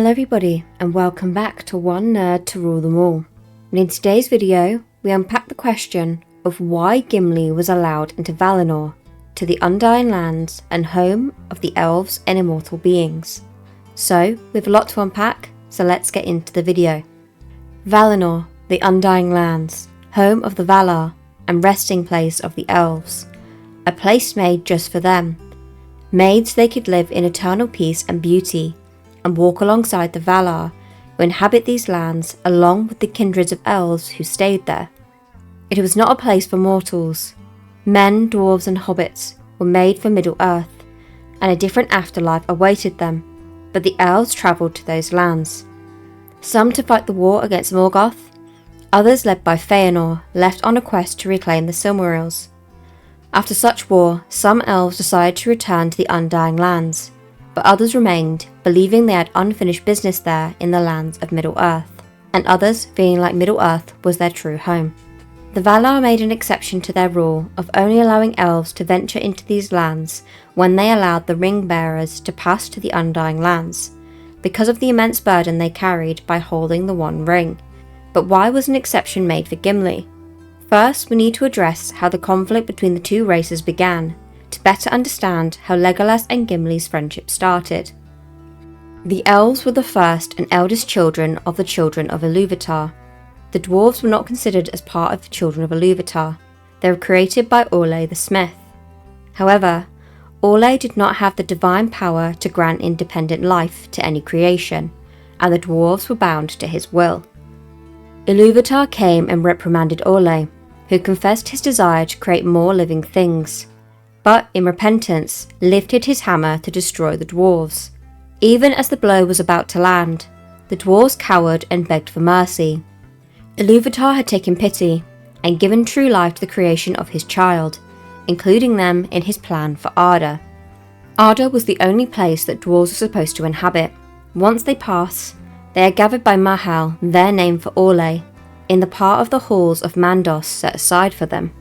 Hello everybody, and welcome back to One Nerd to Rule Them All. And in today's video, we unpack the question of why Gimli was allowed into Valinor, to the Undying lands and home of the Elves and immortal beings. So, we have a lot to unpack, so let's get into the video. Valinor, the Undying lands, home of the Valar, and resting place of the Elves. A place made just for them. Made so they could live in eternal peace and beauty, and walk alongside the Valar, who inhabit these lands along with the kindreds of elves who stayed there. It was not a place for mortals. Men, dwarves and hobbits were made for Middle-earth, and a different afterlife awaited them, but the elves travelled to those lands. Some to fight the war against Morgoth, others led by Feanor, left on a quest to reclaim the Silmarils. After such war, some elves decided to return to the Undying lands, but others remained, believing they had unfinished business there in the lands of Middle-earth, and others feeling like Middle-earth was their true home. The Valar made an exception to their rule of only allowing elves to venture into these lands when they allowed the ringbearers to pass to the Undying lands, because of the immense burden they carried by holding the One Ring. But why was an exception made for Gimli? First, we need to address how the conflict between the two races began, to better understand how Legolas and Gimli's friendship started. The elves were the first and eldest children of the children of Ilúvatar. The dwarves were not considered as part of the children of Ilúvatar. They were created by Orlais the smith. However, Orlais did not have the divine power to grant independent life to any creation, and the dwarves were bound to his will. Ilúvatar came and reprimanded Orlais, who confessed his desire to create more living things, but in repentance lifted his hammer to destroy the dwarves. Even as the blow was about to land, the dwarves cowered and begged for mercy. Ilúvatar had taken pity and given true life to the creation of his child, including them in his plan for Arda. Arda was the only place that dwarves were supposed to inhabit. Once they pass, they are gathered by Mahal, their name for Orlais, in the part of the halls of Mandos set aside for them.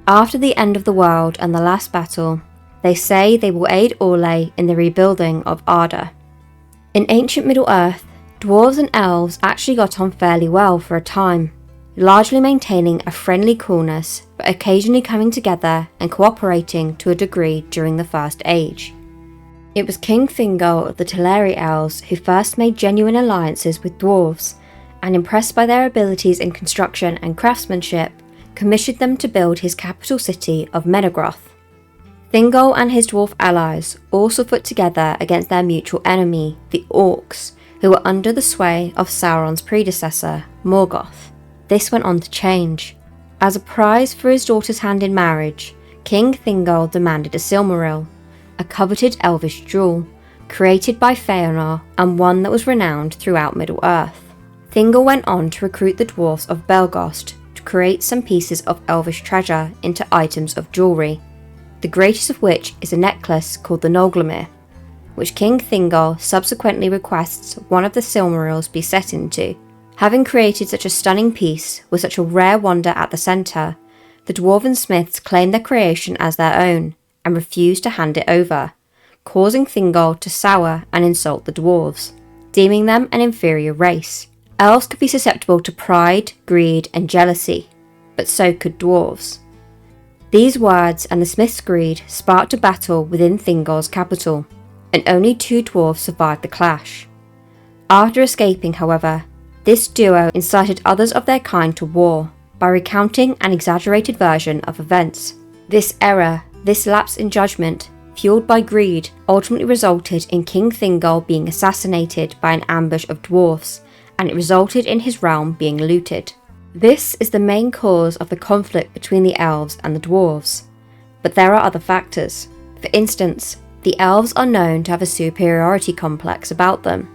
After the end of the world and the last battle, they say they will aid Orlais in the rebuilding of Arda. In ancient Middle-earth, dwarves and elves actually got on fairly well for a time, largely maintaining a friendly coolness, but occasionally coming together and cooperating to a degree during the First Age. It was King Thingol of the Teleri Elves who first made genuine alliances with dwarves, and impressed by their abilities in construction and craftsmanship, commissioned them to build his capital city of Menegroth. Thingol and his dwarf allies also fought together against their mutual enemy, the Orcs, who were under the sway of Sauron's predecessor, Morgoth. This went on to change. As a prize for his daughter's hand in marriage, King Thingol demanded a Silmaril, a coveted elvish jewel, created by Feanor and one that was renowned throughout Middle-earth. Thingol went on to recruit the dwarfs of Belgost to create some pieces of elvish treasure into items of jewellery, the greatest of which is a necklace called the Nolgrimir, which King Thingol subsequently requests one of the Silmarils be set into. Having created such a stunning piece with such a rare wonder at the centre, the dwarven smiths claimed their creation as their own and refused to hand it over, causing Thingol to sour and insult the dwarves, deeming them an inferior race. Elves could be susceptible to pride, greed and jealousy, but so could dwarves. These words and the smith's greed sparked a battle within Thingol's capital, and only 2 dwarves survived the clash. After escaping, however, this duo incited others of their kind to war by recounting an exaggerated version of events. This error, this lapse in judgment, fueled by greed, ultimately resulted in King Thingol being assassinated by an ambush of dwarves, and it resulted in his realm being looted. This is the main cause of the conflict between the elves and the dwarves, but there are other factors. For instance, the elves are known to have a superiority complex about them.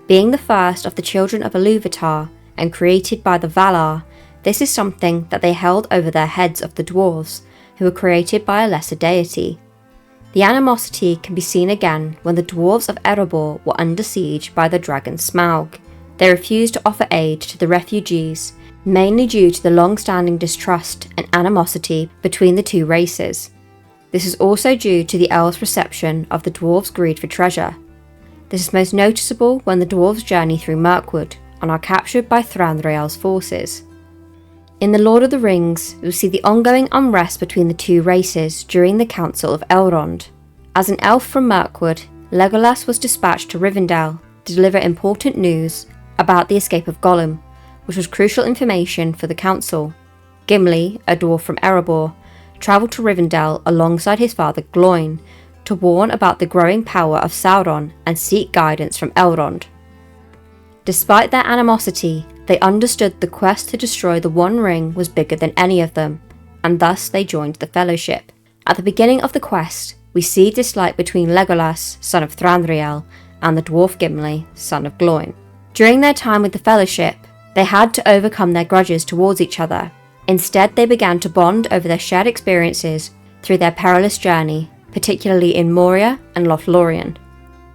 Being the first of the children of Ilúvatar and created by the Valar, this is something that they held over their heads of the dwarves, who were created by a lesser deity. The animosity can be seen again when the dwarves of Erebor were under siege by the dragon Smaug. They refused to offer aid to the refugees, mainly due to the long-standing distrust and animosity between the two races. This is also due to the elves' perception of the dwarves' greed for treasure. This is most noticeable when the dwarves journey through Mirkwood and are captured by Thranduil's forces. In The Lord of the Rings, we see the ongoing unrest between the two races during the Council of Elrond. As an elf from Mirkwood, Legolas was dispatched to Rivendell to deliver important news about the escape of Gollum, which was crucial information for the Council. Gimli, a dwarf from Erebor, travelled to Rivendell alongside his father Gloin to warn about the growing power of Sauron and seek guidance from Elrond. Despite their animosity, they understood the quest to destroy the One Ring was bigger than any of them, and thus they joined the Fellowship. At the beginning of the quest, we see dislike between Legolas, son of Thranduil, and the dwarf Gimli, son of Gloin. During their time with the Fellowship, they had to overcome their grudges towards each other. Instead, they began to bond over their shared experiences through their perilous journey, particularly in Moria and Lothlorien,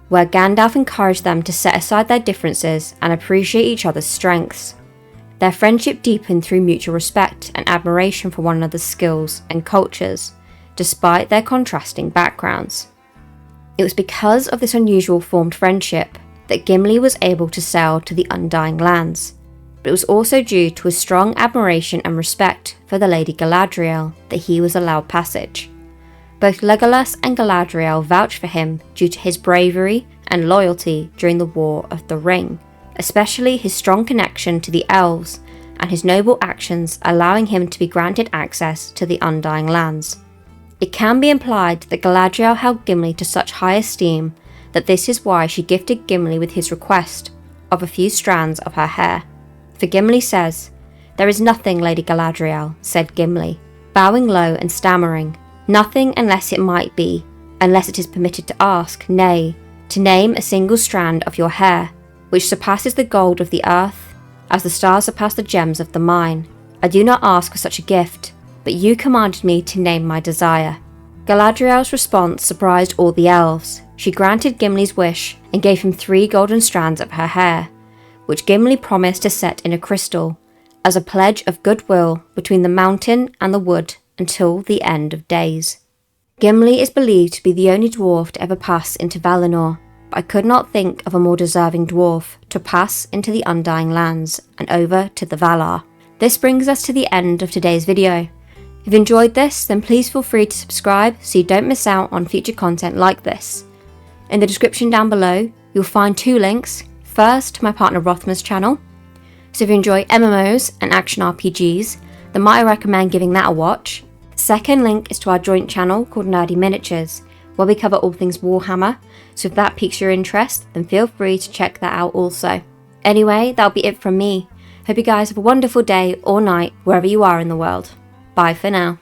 where Gandalf encouraged them to set aside their differences and appreciate each other's strengths. Their friendship deepened through mutual respect and admiration for one another's skills and cultures, despite their contrasting backgrounds. It was because of this unusual formed friendship that Gimli was able to sail to the Undying Lands, but it was also due to his strong admiration and respect for the Lady Galadriel that he was allowed passage. Both Legolas and Galadriel vouched for him due to his bravery and loyalty during the War of the Ring, especially his strong connection to the Elves and his noble actions allowing him to be granted access to the Undying Lands. It can be implied that Galadriel held Gimli to such high esteem that this is why she gifted Gimli with his request of a few strands of her hair. For Gimli says, "There is nothing, Lady Galadriel," said Gimli, bowing low and stammering. "Nothing unless it might be, unless it is permitted to ask, nay, to name a single strand of your hair, which surpasses the gold of the earth, as the stars surpass the gems of the mine. I do not ask for such a gift, but you commanded me to name my desire." Galadriel's response surprised all the elves. She granted Gimli's wish and gave him 3 golden strands of her hair, which Gimli promised to set in a crystal, as a pledge of goodwill between the mountain and the wood until the end of days. Gimli is believed to be the only dwarf to ever pass into Valinor, but I could not think of a more deserving dwarf to pass into the Undying Lands and over to the Valar. This brings us to the end of today's video. If you enjoyed this, then please feel free to subscribe so you don't miss out on future content like this. In the description down below, you'll find 2 links. First, to my partner Rothmer's channel. So if you enjoy MMOs and action RPGs, then might I recommend giving that a watch. The second link is to our joint channel called Nerdy Miniatures, where we cover all things Warhammer, so if that piques your interest, then feel free to check that out also. Anyway, that'll be it from me. Hope you guys have a wonderful day or night, wherever you are in the world. Bye for now.